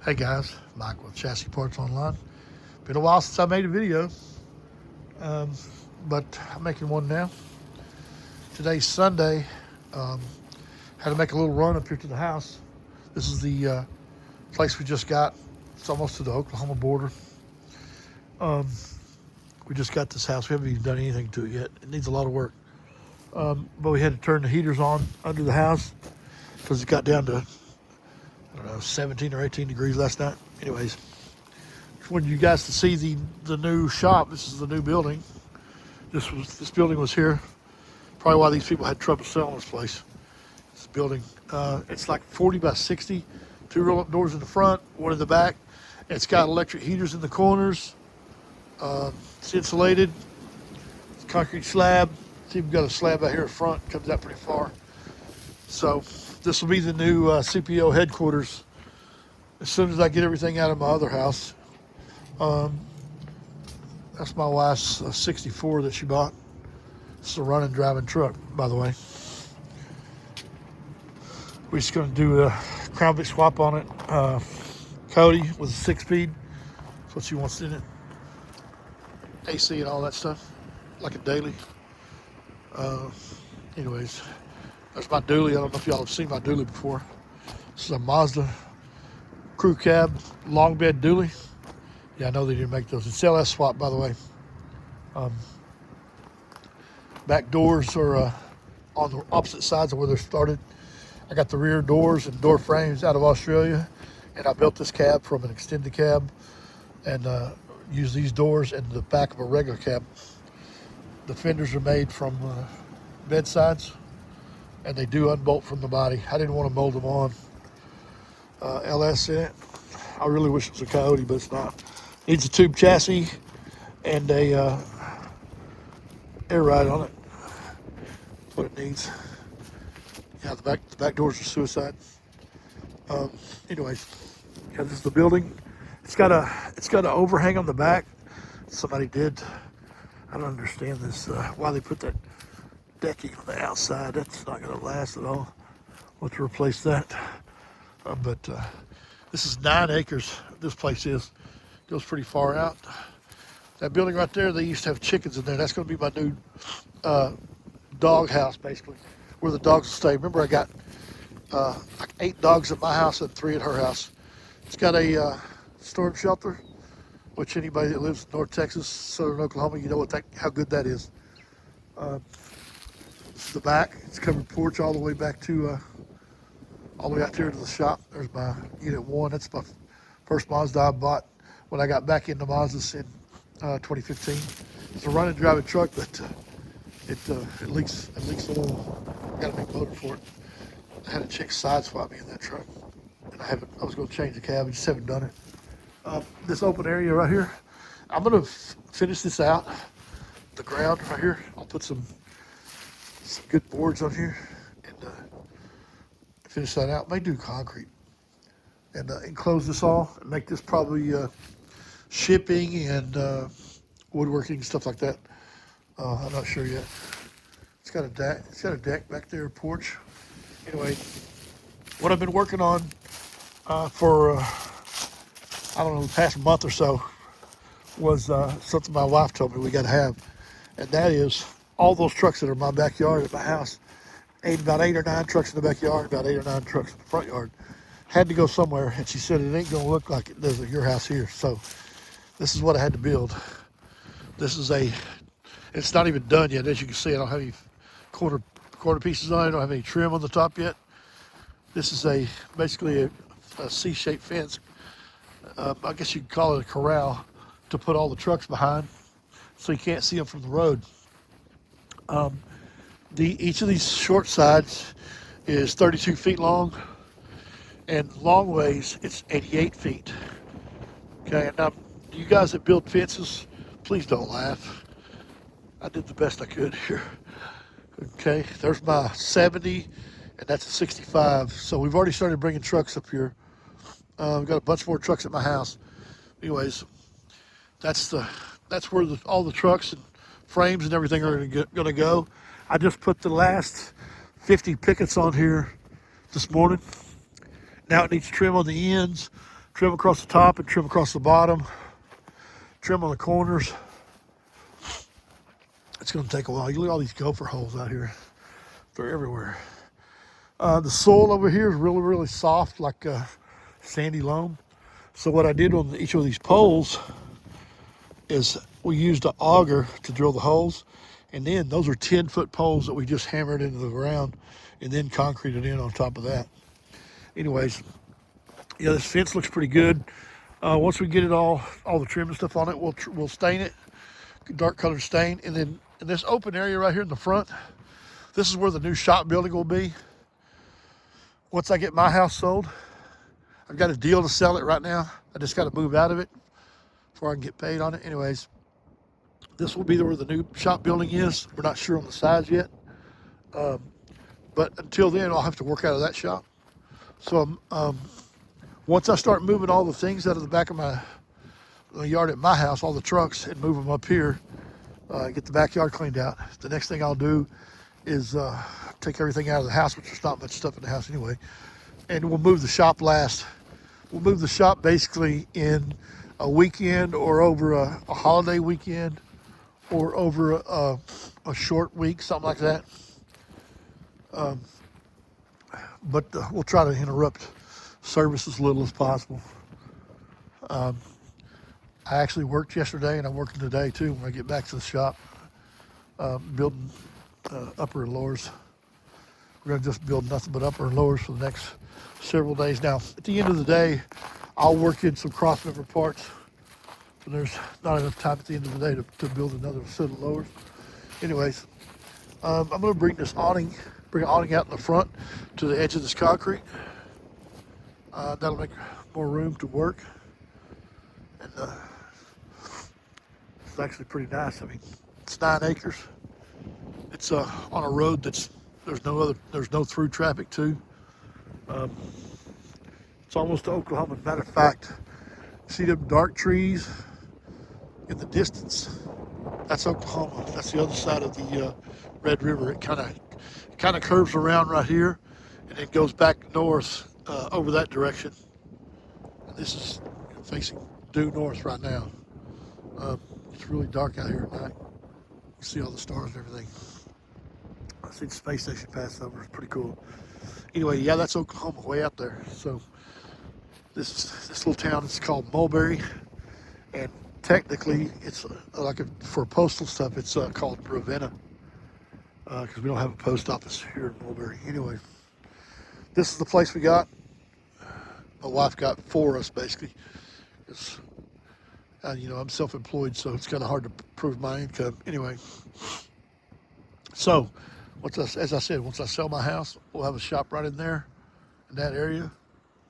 Hey guys, Mike with Chassis Parts Online. Been a while since I made a video, um, but I'm making one now. Today's Sunday. Um, Had to make a little run up here to the house. This is the place we just got. It's almost to the Oklahoma border. Um, we just got this house. We haven't even done anything to it yet. It needs a lot of work. But we had to turn the heaters on under the house because it got down to, 17 or 18 degrees last night. Anyways, just wanted you guys to see the new shop. This is the new building. This building was here. Probably why these people had trouble selling this place. This building, it's like 40 by 60, 2 roll-up doors in the front, 1 in the back. It's got electric heaters in the corners. It's insulated. It's a concrete slab. It's even got a slab out here in front. Comes out pretty far. So this will be the new CPO headquarters as soon as I get everything out of my other house. That's my wife's 64 that she bought. It's a running, driving truck, by the way. We're just going to do a Crown Vic swap on it. Cody with a 6-speed. That's what she wants in it. AC and all that stuff, like a daily. Anyways, there's my dually. I don't know if y'all have seen my dually before. This is a Mazda crew cab long bed dually. Yeah, I know they didn't make those. It's LS swap, by the way. Back doors are on the opposite sides of where they're started. I got the rear doors and door frames out of Australia, and I built this cab from an extended cab and use these doors in the back of a regular cab. The fenders are made from bedsides, and they do unbolt from the body. I didn't want to mold them on. LS in it. I really wish it was a Coyote, but it's not. Needs a tube chassis and a air ride on it. That's what it needs. Yeah, the back doors are suicide. Anyways, yeah, this is the building. It's got an overhang on the back. Somebody did. I don't understand this. Why they put that decking on the outside? That's not going to last at all. We'll have to replace that. But this is 9 acres. This place goes pretty far out. That building right there, they used to have chickens in there. That's going to be my new dog house, basically, where the dogs will stay. Remember, I got like 8 dogs at my house and 3 at her house. It's got a storm shelter, which anybody that lives in North Texas, Southern Oklahoma, you know how good that is. This is the back. It's covered porch all the way back to all the way out there to the shop. There's my unit 1. That's my first Mazda I bought when I got back into Mazdas in 2015. It's a running, driving truck, but it leaks oil. Got a big motor for it. I had a chick side swap me in that truck, and I was going to change the cab. I just haven't done it. This open area right here, I'm going to finish this out. The ground right here, I'll put some good boards on here and finish that out. May do concrete and enclose this all and make this probably shipping and woodworking, stuff like that. I'm not sure yet. It's got a deck back there, a porch. Anyway, what I've been working on for I don't know, the past month or so was something my wife told me we got to have, and that is all those trucks that are in my backyard at my house. About 8 or 9 trucks in the backyard, about 8 or 9 trucks in the front yard. Had to go somewhere, and she said it ain't gonna look like it does at your house here. So this is what I had to build. It's not even done yet. As you can see, I don't have any corner pieces on it. I don't have any trim on the top yet. This is basically a C-shaped fence. I guess you could call it a corral to put all the trucks behind, so you can't see them from the road. Each of these short sides is 32 feet long, and long ways it's 88 feet. Okay, now you guys that build fences, please don't laugh. I did the best I could here. Okay, there's my 70, and that's a 65. So we've already started bringing trucks up here. We've got a bunch more trucks at my house. Anyways, that's where all the trucks and frames and everything are going to go. I just put the last 50 pickets on here this morning. Now it needs trim on the ends, trim across the top and trim across the bottom, trim on the corners. It's going to take a while. You look at all these gopher holes out here. They're everywhere. The soil over here is really, really soft, like sandy loam. So what I did on each of these poles is we used an auger to drill the holes. And then those are 10-foot poles that we just hammered into the ground and then concreted in on top of that. Anyways, yeah, this fence looks pretty good. Once we get it all the trim and stuff on it, we'll stain it, dark colored stain. And then in this open area right here in the front, this is where the new shop building will be. Once I get my house sold, I've got a deal to sell it right now. I just got to move out of it before I can get paid on it. Anyways, this will be where the new shop building is. We're not sure on the size yet. But until then, I'll have to work out of that shop. So once I start moving all the things out of the back of my yard at my house, all the trucks, and move them up here, get the backyard cleaned out, the next thing I'll do is take everything out of the house, which there's not much stuff in the house anyway, and we'll move the shop last. We'll move the shop basically in a weekend or over a holiday weekend or over a short week, something like that. But we'll try to interrupt service as little as possible. I actually worked yesterday and I'm working today too when I get back to the shop, building upper and lowers. We're going to just build nothing but upper and lowers for the next several days. Now, at the end of the day, I'll work in some crossmember parts. So there's not enough time at the end of the day to build another set of lowers. Anyways, I'm going to bring an awning out in the front to the edge of this concrete. That'll make more room to work. And it's actually pretty nice. I mean, it's 9 acres. It's on a road there's no through traffic to. It's almost to Oklahoma. Matter of fact, see them dark trees in the distance? That's Oklahoma. That's the other side of the Red River. It kind of curves around right here, and it goes back north over that direction. And this is facing due north right now. It's really dark out here at night. You see all the stars and everything. I see the space station pass over. It's pretty cool. Anyway, yeah, that's Oklahoma, way out there. So this little town is called Mulberry, and technically it's for postal stuff. It's called Ravenna because we don't have a post office here in Mulberry. Anyway, this is the place we got. My wife got for us basically. I'm self-employed, so it's kind of hard to prove my income. Anyway, so as I said, once I sell my house, we'll have a shop right in there, in that area.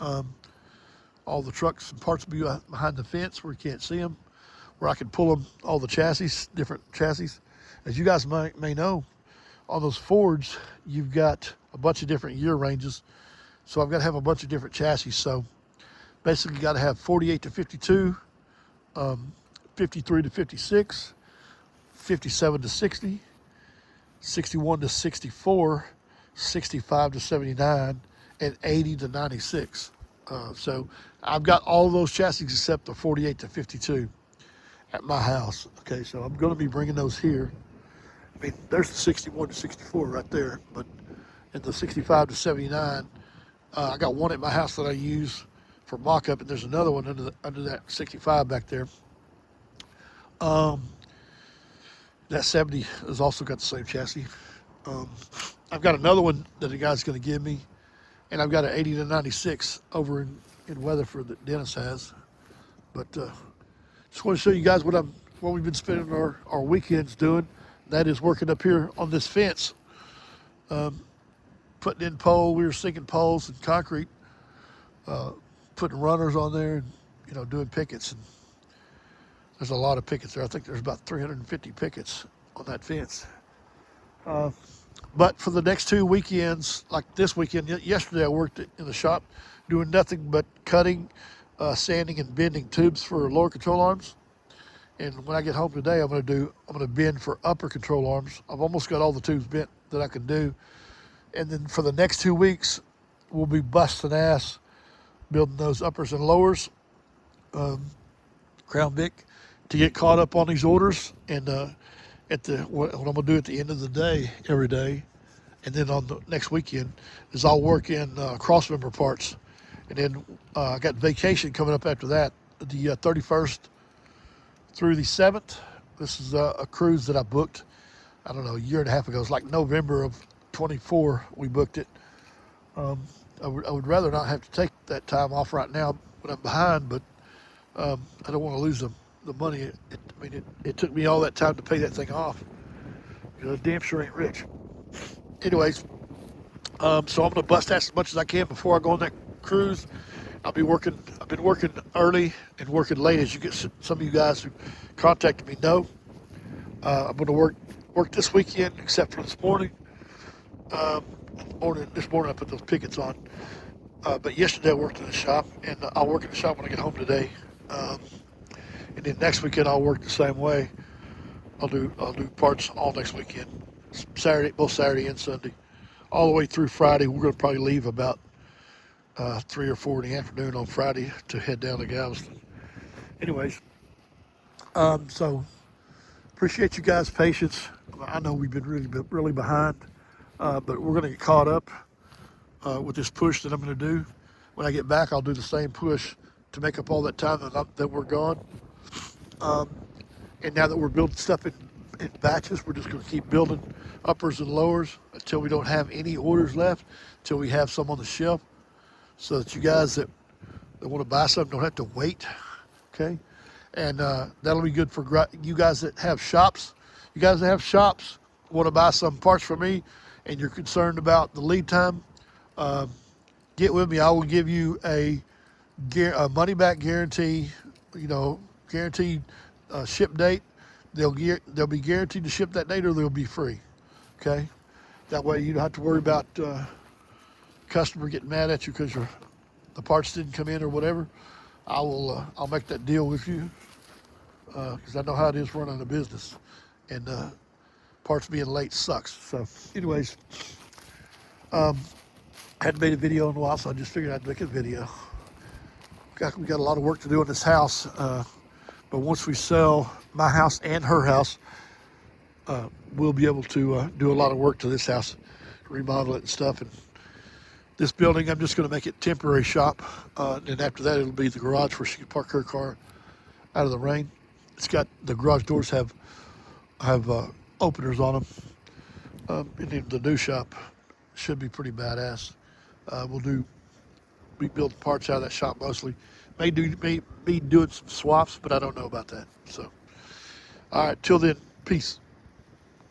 All the trucks and parts will be behind the fence where you can't see them, where I can pull them, all the chassis, different chassis. As you guys may know, on those Fords, you've got a bunch of different year ranges. So I've got to have a bunch of different chassis. So basically got to have 48 to 52, 53 to 56, 57 to 60, 61 to 64, 65 to 79, and 80 to 96. So I've got all those chassis except the 48 to 52 at my house. Okay, so I'm going to be bringing those here. I mean, there's the 61 to 64 right there, but in the 65 to 79, I got one at my house that I use for mock-up, and there's another one under that 65 back there. That 70 has also got the same chassis. I've got another one that the guy's going to give me, and I've got an 80 to 96 over in Weatherford that Dennis has. But just want to show you guys what we've been spending our weekends doing. That is working up here on this fence, putting in we were sinking poles and concrete, putting runners on there, and doing pickets. And there's a lot of pickets there. I think there's about 350 pickets on that fence. But for the next 2 weekends, like this weekend, yesterday I worked in the shop doing nothing but cutting, sanding, and bending tubes for lower control arms. And when I get home today, I'm going to bend for upper control arms. I've almost got all the tubes bent that I can do. And then for the next 2 weeks, we'll be busting ass building those uppers and lowers, Crown Vic, to get caught up on these orders. And what I'm gonna do at the end of the day, every day, and then on the next weekend, is I'll work in crossmember parts, and then I got vacation coming up after that, the 31st through the 7th. This is a cruise that I booked, I don't know, a year and a half ago. It's like November of 24 we booked it. I would rather not have to take that time off right now when I'm behind, but I don't want to lose the money. It took me all that time to pay that thing off. I damn sure ain't rich. Anyways, so I'm going to bust that as much as I can before I go on that cruise. I've been working early and working late, as you get some of you guys who contacted me know. I'm going to work this weekend, except for this morning. This morning I put those pickets on. But yesterday I worked in the shop, and I'll work in the shop when I get home today. And then next weekend I'll work the same way. I'll do parts all next weekend, both Saturday and Sunday, all the way through Friday. We're going to probably leave about 3 or 4 in the afternoon on Friday to head down to Galveston. Anyways, so appreciate you guys' patience. I know we've been really behind, but we're going to get caught up with this push that I'm going to do. When I get back, I'll do the same push to make up all that time that we're gone. And now that we're building stuff in batches, we're just going to keep building uppers and lowers until we don't have any orders left, until we have some on the shelf, so that you guys that want to buy something don't have to wait, okay? And that'll be good for you guys that have shops. You guys that have shops want to buy some parts from me, and you're concerned about the lead time, get with me. I will give you a money-back guarantee, guaranteed ship date. They'll be guaranteed to ship that date, or they'll be free, okay? That way you don't have to worry about customer getting mad at you because the parts didn't come in or whatever. I'll make that deal with you because I know how it is running a business, and parts being late sucks. So anyways, hadn't made a video in a while, so I just figured I'd make a video. We got a lot of work to do in this house, but once we sell my house and her house, we'll be able to do a lot of work to this house, remodel it and stuff. And this building, I'm just going to make it temporary shop, and after that, it'll be the garage where she can park her car out of the rain. It's got the garage doors have openers on them, and then the new shop should be pretty badass. We build parts out of that shop mostly. May be doing some swaps, but I don't know about that. So, all right, till then, peace.